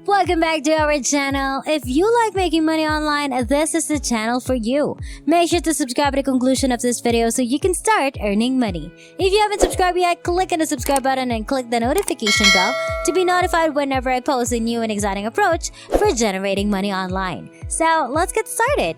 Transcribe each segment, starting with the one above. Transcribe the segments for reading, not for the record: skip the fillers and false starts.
Welcome back to our channel. If you like making money online, this is the channel for you. Make sure to subscribe at the conclusion of this video so you can start earning money. If you haven't subscribed yet, click on the subscribe button and click the notification bell to be notified whenever I post a new and exciting approach for generating money online. So let's get started.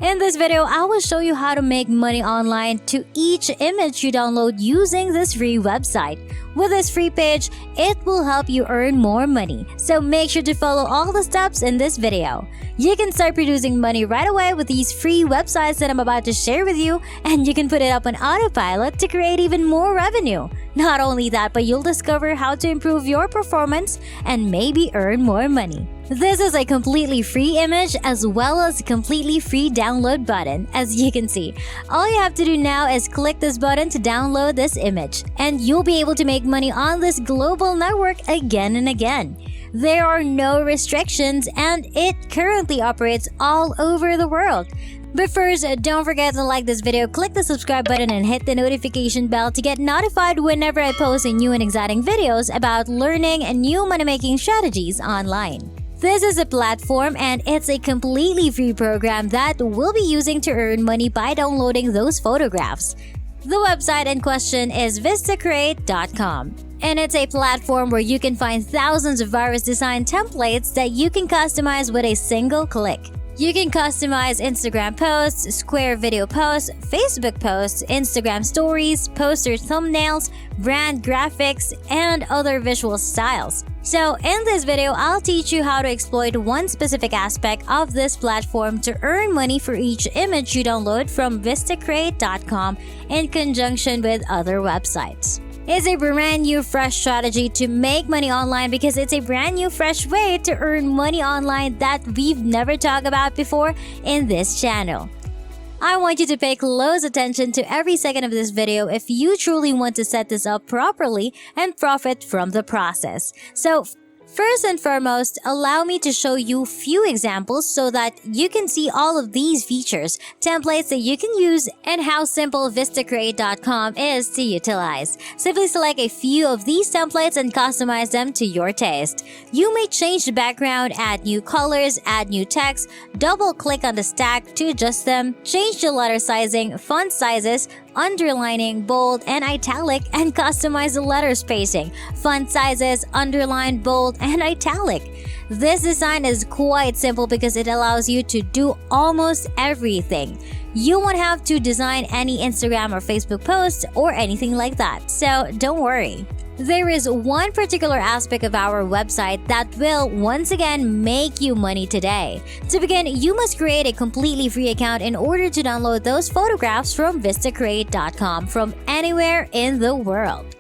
In this video, I will show you how to make money online to each image you download using this free website. With this free page, it will help you earn more money. So make sure to follow all the steps in this video. You can start producing money right away with these free websites that I'm about to share with you, and you can put it up on autopilot to create even more revenue. Not only that, but you'll discover how to improve your performance and maybe earn more money. This is a completely free image as well as a completely free download button, as you can see. All you have to do now is click this button to download this image, and you'll be able to make money on this global network again and again. There are no restrictions, and it currently operates all over the world. But first, don't forget to like this video, click the subscribe button, and hit the notification bell to get notified whenever I post new and exciting videos about learning and new money-making strategies online. This is a platform, and it's a completely free program that we'll be using to earn money by downloading those photographs. The website in question is VistaCreate.com, and it's a platform where you can find thousands of various design templates that you can customize with a single click. You can customize Instagram posts, Square video posts, Facebook posts, Instagram stories, poster thumbnails, brand graphics, and other visual styles. So in this video, I'll teach you how to exploit one specific aspect of this platform to earn money for each image you download from VistaCreate.com in conjunction with other websites. It's a brand new fresh strategy to make money online because it's a brand new fresh way to earn money online that we've never talked about before in this channel. I want you to pay close attention to every second of this video if you truly want to set this up properly and profit from the process. So first and foremost, allow me to show you few examples so that you can see all of these features, templates that you can use, and how simple VistaCreate.com is to utilize. Simply select a few of these templates and customize them to your taste. You may change the background, add new colors, add new text, double-click on the stack to adjust them, change the letter sizing, font sizes, underlining, bold, and italic, and customize the letter spacing, font sizes, underline, bold, and italic. This design is quite simple because it allows you to do almost everything. You won't have to design any Instagram or Facebook posts or anything like that, so don't worry. There is one particular aspect of our website that will once again make you money today. To begin, you must create a completely free account in order to download those photographs from VistaCreate.com from anywhere in the world.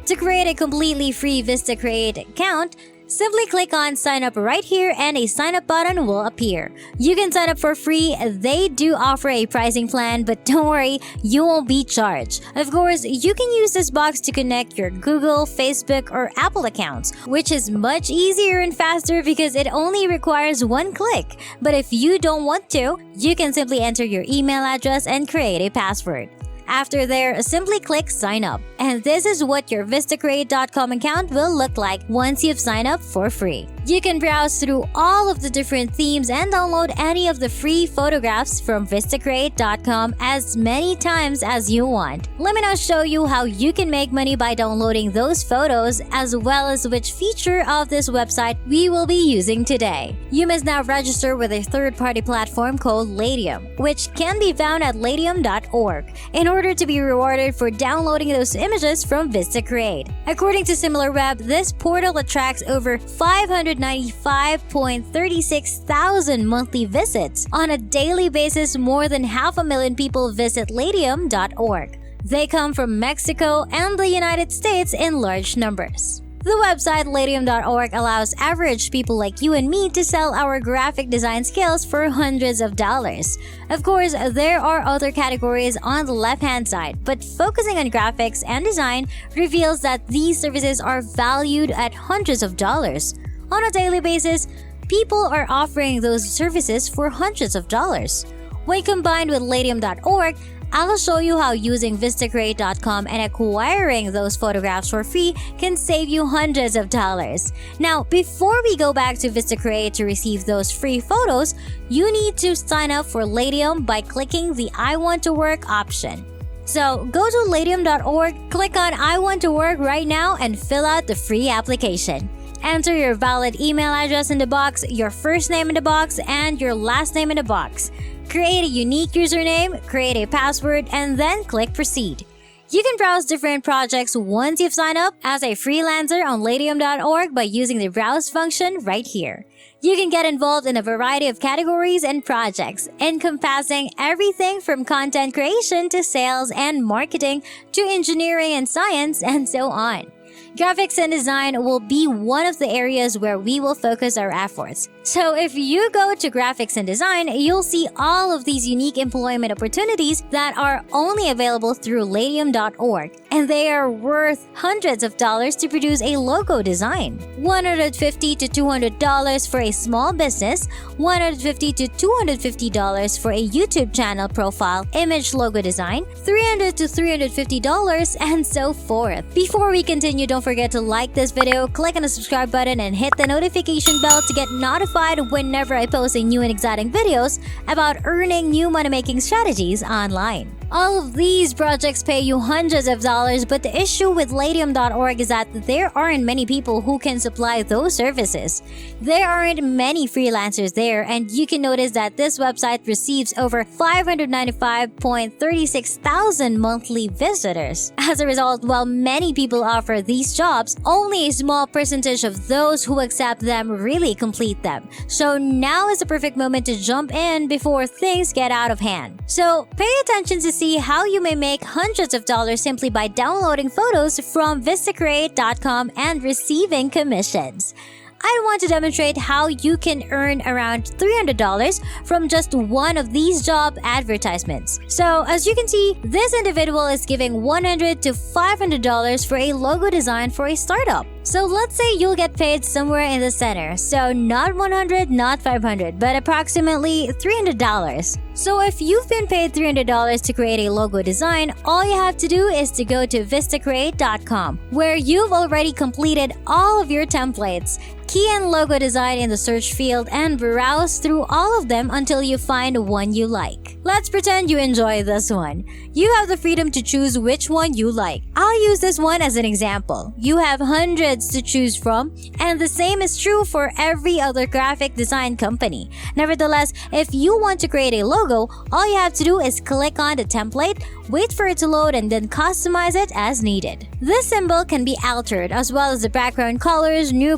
To create a completely free VistaCreate account, simply click on sign up right here and a sign up button will appear. You can sign up for free. They do offer a pricing plan, but don't worry, you won't be charged. Of course, you can use this box to connect your Google, Facebook, or Apple accounts, which is much easier and faster because it only requires one click. But if you don't want to, you can simply enter your email address and create a password. After there, simply click sign up. And this is what your VistaCreate.com account will look like once you've signed up for free. You can browse through all of the different themes and download any of the free photographs from VistaCreate.com as many times as you want. Let me now show you how you can make money by downloading those photos as well as which feature of this website we will be using today. You must now register with a third-party platform called Ladium, which can be found at Ladium.org. In order to be rewarded for downloading those images from VistaCreate. According to SimilarWeb, this portal attracts over 595.36 thousand monthly visits. On a daily basis, more than 500,000 people visit Ladium.org. They come from Mexico and the United States in large numbers. The website Ladium.org allows average people like you and me to sell our graphic design skills for hundreds of dollars. Of course, there are other categories on the left-hand side, but focusing on graphics and design reveals that these services are valued at hundreds of dollars. On a daily basis, people are offering those services for hundreds of dollars. When combined with Ladium.org, I'll show you how using VistaCreate.com and acquiring those photographs for free can save you hundreds of dollars. Now, before we go back to VistaCreate to receive those free photos, you need to sign up for Ladium by clicking the I Want to Work option. So go to Ladium.org, click on I Want to Work right now and fill out the free application. Enter your valid email address in the box, your first name in the box, and your last name in the box. Create a unique username, create a password, and then click Proceed. You can browse different projects once you've signed up as a freelancer on Ladium.org by using the Browse function right here. You can get involved in a variety of categories and projects, encompassing everything from content creation to sales and marketing to engineering and science and so on. Graphics and design will be one of the areas where we will focus our efforts. So if you go to graphics and design, you'll see all of these unique employment opportunities that are only available through Ladium.org, and they are worth hundreds of dollars to produce a logo design. $150 to $200 for a small business, $150 to $250 for a YouTube channel profile image logo design, $300 to $350, and so forth. Before we continue, don't forget to like this video, click on the subscribe button, and hit the notification bell to get notified whenever I post a new and exciting videos about earning new money-making strategies online. All of these projects pay you hundreds of dollars, but the issue with Ladium.org is that there aren't many people who can supply those services. There aren't many freelancers there, and you can notice that this website receives over 595.36 thousand monthly visitors. As a result, while many people offer these jobs, only a small percentage of those who accept them really complete them. So now is the perfect moment to jump in before things get out of hand. So pay attention to see how you may make hundreds of dollars simply by downloading photos from VistaCreate.com and receiving commissions. I want to demonstrate how you can earn around $300 from just one of these job advertisements. So as you can see, this individual is giving $100 to $500 for a logo design for a startup. So let's say you'll get paid somewhere in the center. So not $100, not $500, but approximately $300. So if you've been paid $300 to create a logo design, all you have to do is to go to VistaCreate.com, where you've already completed all of your templates. Key in logo design in the search field and browse through all of them until you find one you like. Let's pretend you enjoy this one. You have the freedom to choose which one you like. I'll use this one as an example. You have hundreds to choose from, and the same is true for every other graphic design company. Nevertheless, if you want to create a logo, all you have to do is click on the template, wait for it to load, and then customize it as needed. This symbol can be altered, as well as the background colors, new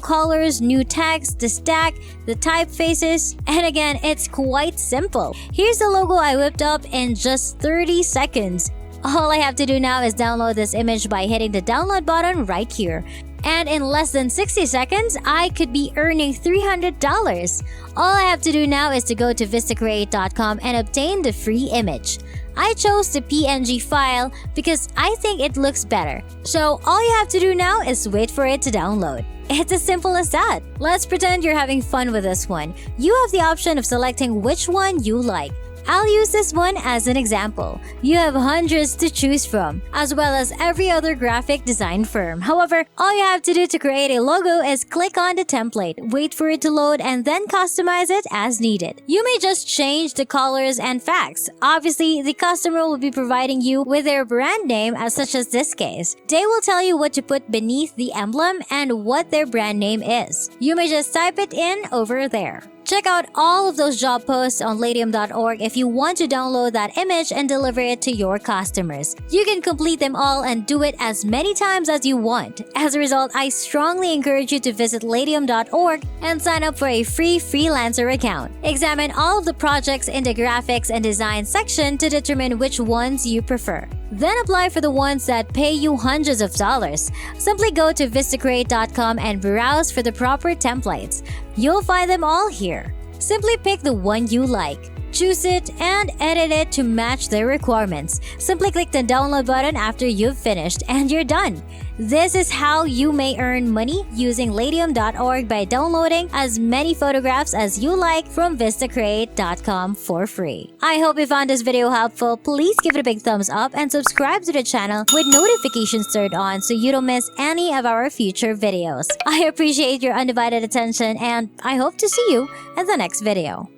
text, the stack, the typefaces, and again, it's quite simple. Here's the logo I whipped up in just 30 seconds. All I have to do now is download this image by hitting the download button right here. And in less than 60 seconds, I could be earning $300. All I have to do now is to go to VistaCreate.com and obtain the free image. I chose the PNG file because I think it looks better. So all you have to do now is wait for it to download. It's as simple as that. Let's pretend you're having fun with this one. You have the option of selecting which one you like. I'll use this one as an example. You have hundreds to choose from, as well as every other graphic design firm. However, all you have to do to create a logo is click on the template, wait for it to load, and then customize it as needed. You may just change the colors and facts. Obviously, the customer will be providing you with their brand name, such as this case. They will tell you what to put beneath the emblem and what their brand name is. You may just type it in over there. Check out all of those job posts on Ladium.org if you want to download that image and deliver it to your customers. You can complete them all and do it as many times as you want. As a result, I strongly encourage you to visit Ladium.org and sign up for a free freelancer account. Examine all of the projects in the graphics and design section to determine which ones you prefer. Then apply for the ones that pay you hundreds of dollars. Simply go to VistaCreate.com and browse for the proper templates. You'll find them all here. Simply pick the one you like. choose it, and edit it to match their requirements. Simply click the download button after you've finished and you're done. This is how you may earn money using Ladium.org by downloading as many photographs as you like from VistaCreate.com for free. I hope you found this video helpful. Please give it a big thumbs up and subscribe to the channel with notifications turned on so you don't miss any of our future videos. I appreciate your undivided attention and I hope to see you in the next video.